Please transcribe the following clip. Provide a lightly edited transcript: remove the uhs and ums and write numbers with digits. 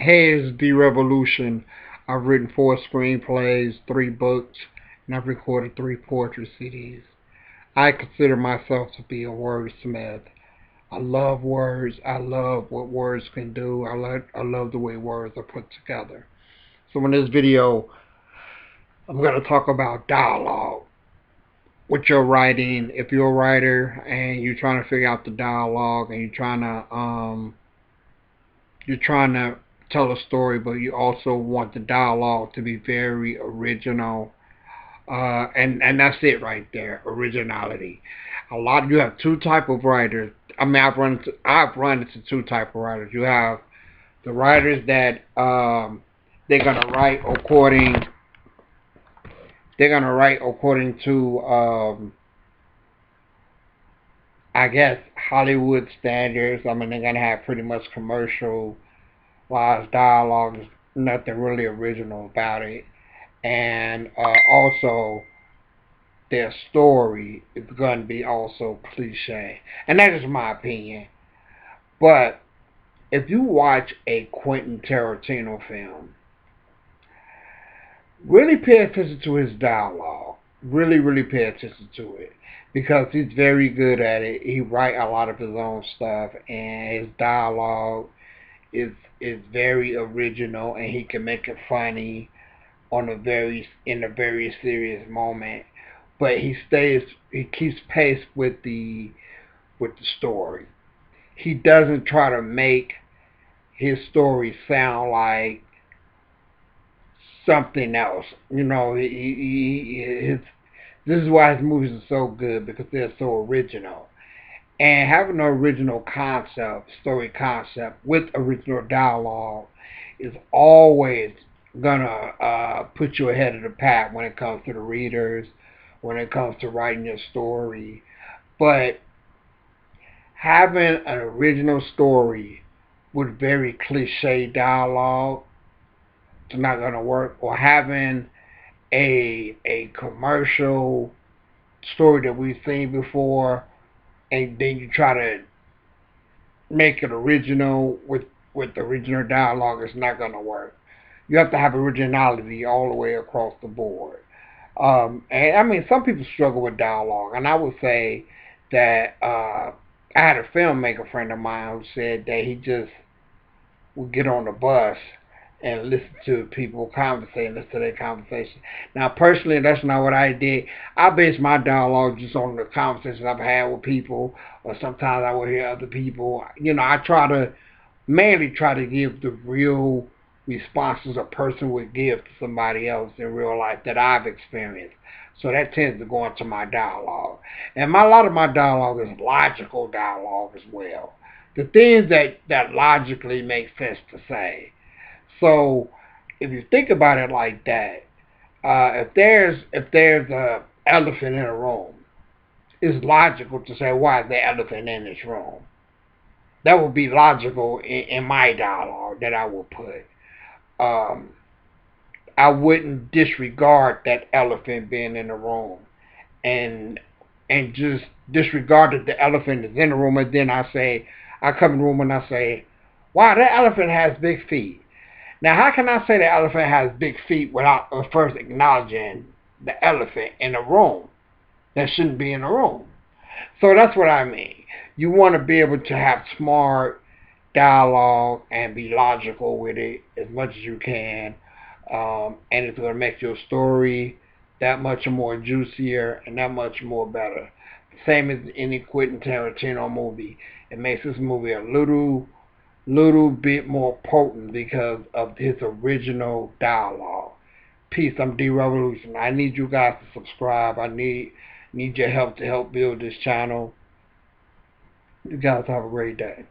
Hey, it's D Revolution. I've written 4 screenplays, 3 books, and I've recorded 3 poetry CDs. I consider myself to be a wordsmith. I love words. I love what words can do. I love the way words are put together. So in this video, I'm going to talk about dialogue. What you're writing, if you're a writer and you're trying to figure out the dialogue and you're trying to tell a story, but you also want the dialogue to be very original. And that's it right there, originality. You have two type of writers. I mean, I've run into two type of writers. You have the writers that they're gonna write according they're gonna write according to I guess Hollywood standards. I mean, they're gonna have pretty much commercial wise dialogue. There's nothing really original about it. And also their story is going to be also cliche. And that is my opinion. But if you watch a Quentin Tarantino film, really pay attention to his dialogue. Really, really pay attention to it. Because he's very good at it. He writes a lot of his own stuff, and his dialogue is very original, and he can make it funny in a very serious moment. But he keeps pace with the story. He doesn't try to make his story sound like something else. This is why his movies are so good, because they're so original. And having an original concept, story concept, with original dialogue is always gonna put you ahead of the pack when it comes to the readers, when it comes to writing your story. But having an original story with very cliche dialogue is not gonna work. Or having a commercial story that we've seen before, and then you try to make it original with the original dialogue, is not gonna work. You have to have originality all the way across the board. And I mean, some people struggle with dialogue, and I would say that I had a filmmaker friend of mine who said that he just would get on the bus and listen to people conversate, listen to their conversation. Now, personally, that's not what I did. I base my dialogue just on the conversations I've had with people, or sometimes I will hear other people. I mainly try to give the real responses a person would give to somebody else in real life that I've experienced. So that tends to go into my dialogue. And a lot of my dialogue is logical dialogue as well. The things that logically make sense to say. So if you think about it like that, if there's a elephant in a room, it's logical to say, why is the elephant in this room? That would be logical in my dialogue that I would put. Um, I wouldn't disregard that elephant being in the room, and just disregard that the elephant is in the room, and then I come in the room and I say, wow, that elephant has big feet. Now, how can I say the elephant has big feet without first acknowledging the elephant in the room that shouldn't be in the room? So that's what I mean. You want to be able to have smart dialogue and be logical with it as much as you can. And it's going to make your story that much more juicier and that much more better. Same as any Quentin Tarantino movie. It makes this movie a little bit more potent because of his original dialogue. Peace. I'm D Revolution. I need you guys to subscribe. I need your help to help build this channel. You guys have a great day.